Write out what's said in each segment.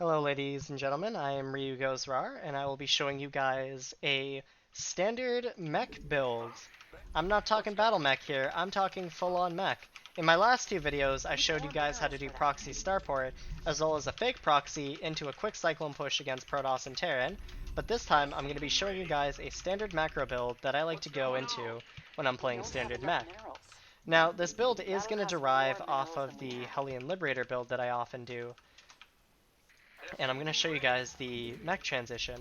Hello ladies and gentlemen, I am Ryu Gozrar, and I will be showing you guys a standard mech build. I'm not talking battle mech here, I'm talking full-on mech. In my last two videos, I showed you guys how to do proxy starport, as well as a fake proxy into a quick cyclone push against Protoss and Terran, but this time I'm going to be showing you guys a standard macro build that I like to go into when I'm playing standard mech. Now, this build is going to derive off of the Hellion Liberator build that I often do, and I'm going to show you guys the mech transition.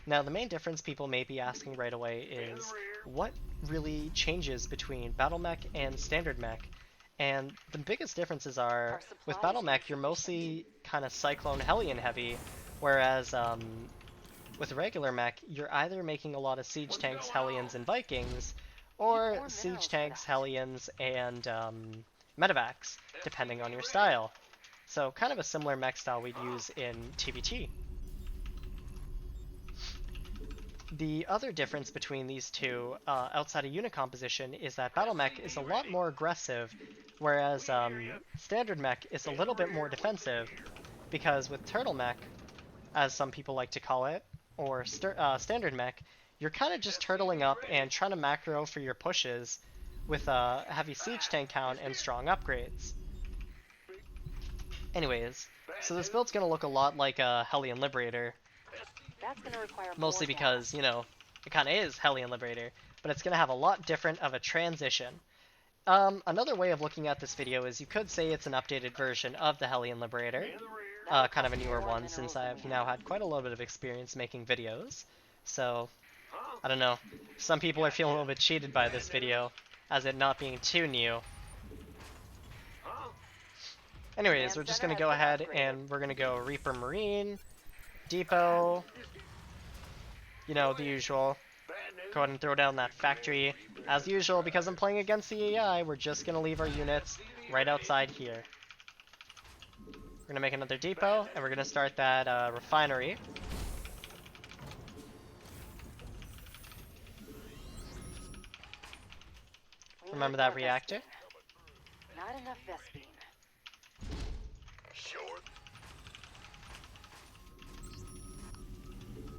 Now, the main difference people may be asking right away is what really changes between battle mech and standard mech? And the biggest differences are, with battle mech, you're mostly kind of Cyclone Hellion heavy, whereas with regular mech, you're either making a lot of siege tanks, Hellions, and Vikings, or siege tanks, Hellions, and medevacs, depending on your style. So kind of a similar mech style we'd use in TvT. The other difference between these two, outside of unit composition, is that battle mech is a lot more aggressive, whereas standard mech is a little bit more defensive, because with turtle mech, as some people like to call it, or standard mech, you're kind of just turtling up and trying to macro for your pushes with a heavy siege tank count and strong upgrades. Anyways, so this build's gonna look a lot like a Hellion Liberator, mostly because, you know, it kind of is Hellion Liberator, but it's gonna have a lot different of a transition. Another way of looking at this video is you could say it's an updated version of the Hellion Liberator, kind of a newer one since I've now had quite a little bit of experience making videos. So, I don't know, some people are feeling a little bit cheated by this video, as it not being too new. Anyways, we're just going to go ahead and we're going to go Reaper Marine, Depot, you know, the usual. Go ahead and throw down that factory. As usual, because I'm playing against the AI, we're just going to leave our units right outside here. We're going to make another depot, and we're going to start that refinery. Remember that reactor? Not enough Vespine.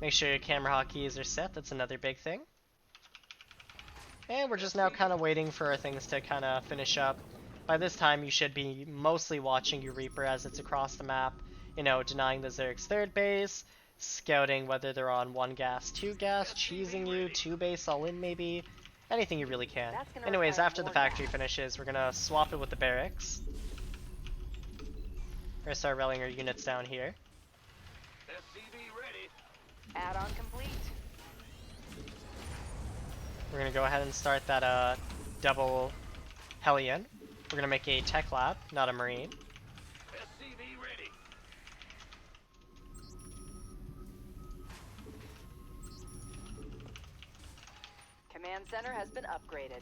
Make sure your camera hotkeys are set, that's another big thing. And we're just now kind of waiting for things to kind of finish up. By this time, you should be mostly watching your Reaper as it's across the map. You know, denying the Zerg's third base, scouting whether they're on 1 gas, 2 gas, cheesing you, 2 base all in maybe. Anything you really can. Anyways, after the factory finishes, we're going to swap it with the barracks. We're going to start rallying our units down here. Add-on complete. We're going to go ahead and start that double Hellion. We're going to make a tech lab, not a marine. Command center has been upgraded.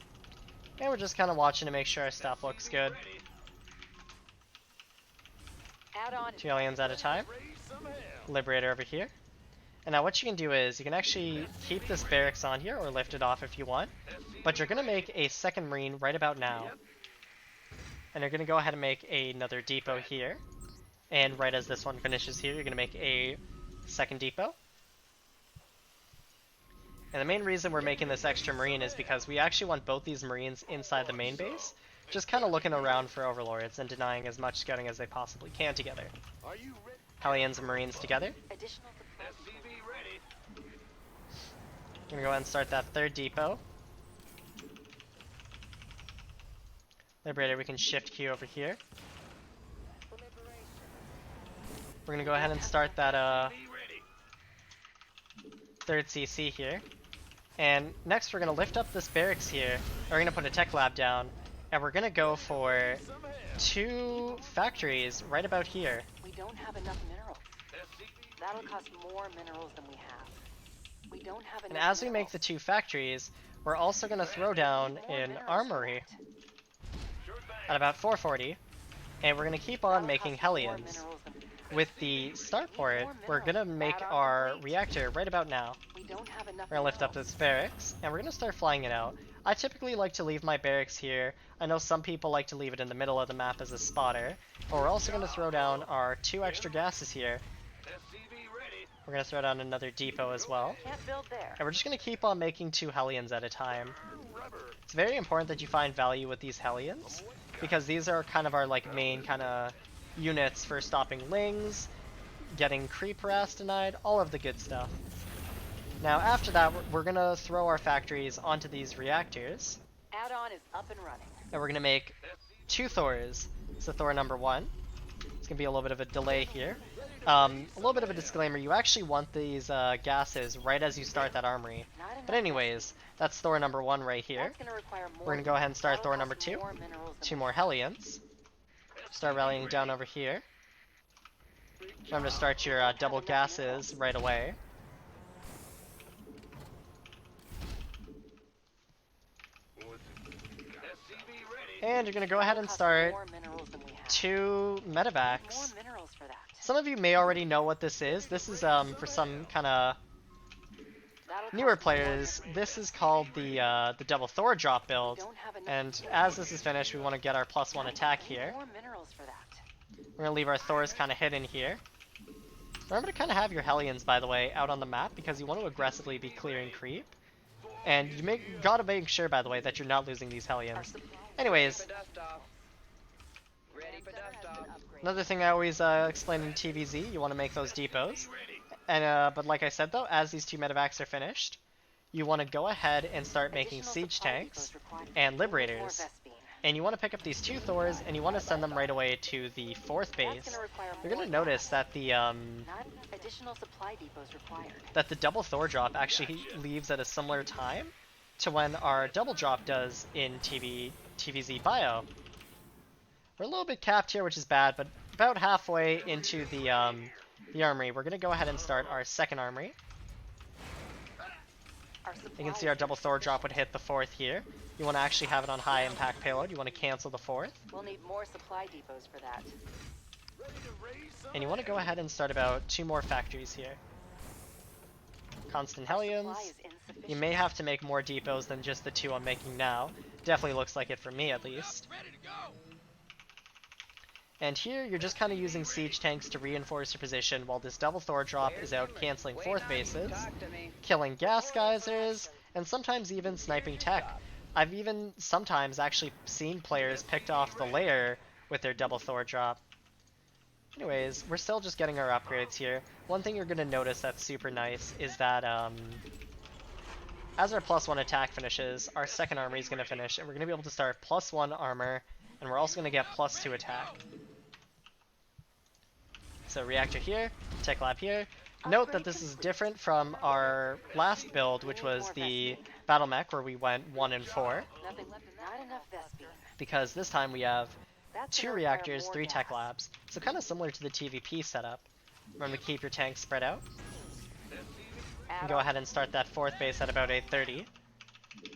And we're just kind of watching to make sure our stuff looks good. Add-on 2 Hellions at a time. Liberator over here. And now what you can do is, you can actually keep this barracks on here, or lift it off if you want. But you're going to make a second marine right about now. And you're going to go ahead and make another depot here. And right as this one finishes here, you're going to make a second depot. And the main reason we're making this extra marine is because we actually want both these marines inside the main base, just kind of looking around for overlords and denying as much scouting as they possibly can together. Hellions and marines together. I'm gonna go ahead and start that third depot. Liberator, we can shift Q over here. We're gonna go ahead and start that third CC here. And next we're gonna lift up this barracks here. We're gonna put a tech lab down, and we're gonna go for 2 factories right about here. We don't have enough minerals. That'll cost more minerals than we have. We don't have enough. And as we make the 2 factories, we're also gonna throw down an armory at about 440, and we're gonna keep on making Hellions. With the starport, we're gonna make our reactor right about now. We're gonna lift up this barracks, and we're gonna start flying it out. I typically like to leave my barracks here. I know some people like to leave it in the middle of the map as a spotter, but we're also gonna throw down our 2 extra gases here, We're going to throw down another depot as well. Can't build there. And we're just going to keep on making 2 Hellions at a time. It's very important that you find value with these Hellions, because these are kind of our like main kind of units for stopping Lings, getting creep harass denied, all of the good stuff. Now after that, we're going to throw our factories onto these reactors. Add-on is up and running. And we're going to make 2 Thors. So Thor number 1. It's going to be a little bit of a delay here. A little bit of a disclaimer, you actually want these gases right as you start that armory. But anyways, that's Thor number 1 right here. We're going to go ahead and start Thor number 2. 2 more Hellions. Start rallying down over here. Remember to start your double gases right away. And you're going to go ahead and start 2 medevacs. Some of you may already know what this is. This is, for some kind of newer players, this is called the double Thor drop build. And as this is finished, we want to get our +1 attack here. We're going to leave our Thors kind of hidden here. Remember to kind of have your Hellions, by the way, out on the map, because you want to aggressively be clearing creep. And you gotta make sure, by the way, that you're not losing these Hellions. Anyways, another thing I always explain in TvZ, you want to make those depots. And but like I said though, as these 2 medevacs are finished, you want to go ahead and start making siege tanks and liberators. And you want to pick up these 2 Thors, and you want to send them right away to the 4th base. You're going to notice that the double Thor drop actually leaves at a similar time to when our double drop does in TvZ Bio. We're a little bit capped here, which is bad, but about halfway into the armory, we're going to go ahead and start our 2nd armory. You can see our double Thor drop would hit the 4th here. You want to actually have it on high impact payload. You want to cancel the 4th. We'll need more supply depots for that. And you want to go ahead and start about 2 more factories here. Constant Hellions. You may have to make more depots than just the 2 I'm making now. Definitely looks like it for me at least. And here you're just kind of using siege tanks to reinforce your position while this double Thor drop is out canceling 4th bases, killing gas geysers, and sometimes even sniping tech. I've even sometimes actually seen players picked off the layer with their double Thor drop. Anyways, we're still just getting our upgrades here. One thing you're going to notice that's super nice is that as our +1 attack finishes, our 2nd armory is going to finish, and we're going to be able to start +1 armor, and we're also going to get +2 attack. So reactor here, tech lab here. Note that this is different from our last build, which was the battle mech, where we went 1 and 4. Because this time we have 2 reactors, 3 tech labs. So kind of similar to the TVP setup. Remember to keep your tanks spread out. And go ahead and start that 4th base at about 8:30.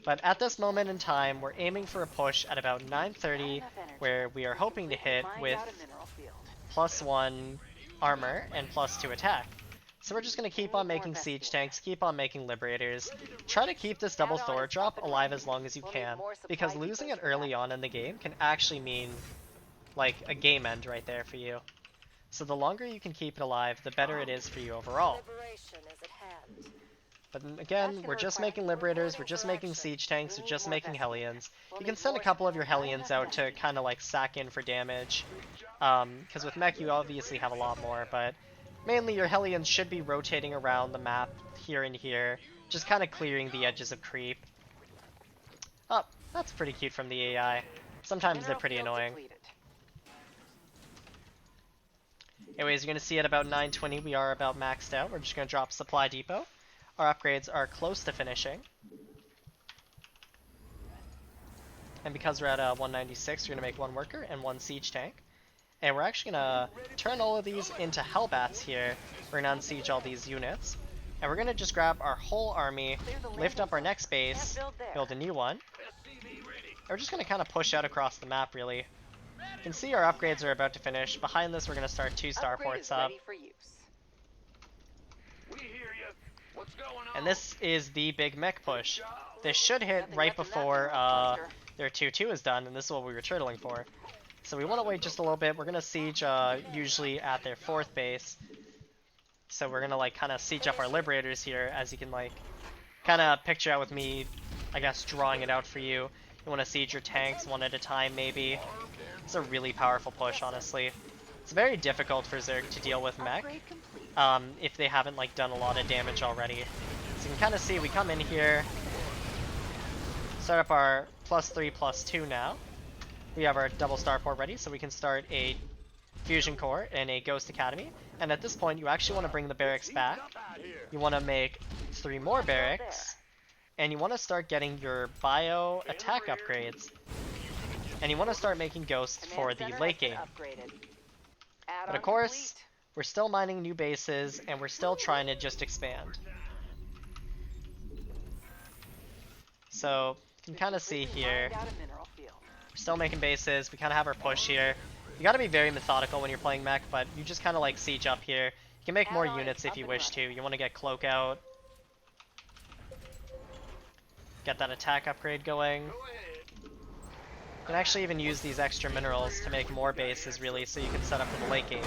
But at this moment in time, we're aiming for a push at about 9:30, where we are hoping to hit with +1 armor and +2 attack. So we're just going to keep on making siege tanks, keep on making liberators, try to keep this double Thor drop alive as long as you can, because losing it early on in the game can actually mean like a game end right there for you. So the longer you can keep it alive, the better it is for you overall. But again, we're just making liberators, we're just making siege tanks, we're just making Hellions. You can send a couple of your Hellions out to kind of like sack in for damage, because with mech you obviously have a lot more, but mainly your Hellions should be rotating around the map here and here, just kind of clearing the edges of creep. Oh, that's pretty cute from the AI. Sometimes they're pretty annoying. Anyways, you're going to see at about 9:20 we are about maxed out. We're just going to drop supply depot. Our upgrades are close to finishing. And because we're at 196, we're going to make 1 worker and 1 siege tank. And we're actually going to turn all of these into Hellbats here. We're going to unsiege all these units. And we're going to just grab our whole army, lift up our next base, build a new one. And we're just going to kind of push out across the map, really. You can see our upgrades are about to finish. Behind this, we're going to start 2 starports up. And this is the big mech push. This should hit right before their 2-2 is done, and this is what we were turtling for. So we want to wait just a little bit. We're going to siege usually at their 4th base. So we're gonna like kind of siege up our liberators here, as you can like kind of picture out with me, I guess, drawing it out for you. You want to siege your tanks one at a time, maybe. It's a really powerful push, honestly. It's very difficult for Zerg to deal with mech, if they haven't like done a lot of damage already. So you can kind of see we come in here, start up our +3/+2 now. We have our double starport ready, so we can start a fusion core and a ghost academy. And at this point, you actually want to bring the barracks back. You want to make 3 more barracks, and you want to start getting your bio attack upgrades. And you want to start making ghosts for the late game. But of course, we're still mining new bases, and we're still trying to just expand. So, you can kind of see here, we're still making bases, we kind of have our push here. You gotta be very methodical when you're playing mech, but you just kind of like siege up here. You can make more units if you wish to. You want to get cloak out. Get that attack upgrade going. You can actually even use these extra minerals to make more bases, really, so you can set up for the late game.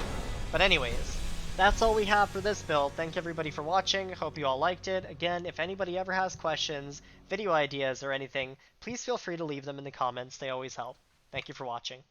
But anyways, that's all we have for this build. Thank everybody for watching. Hope you all liked it. Again, if anybody ever has questions, video ideas, or anything, please feel free to leave them in the comments. They always help. Thank you for watching.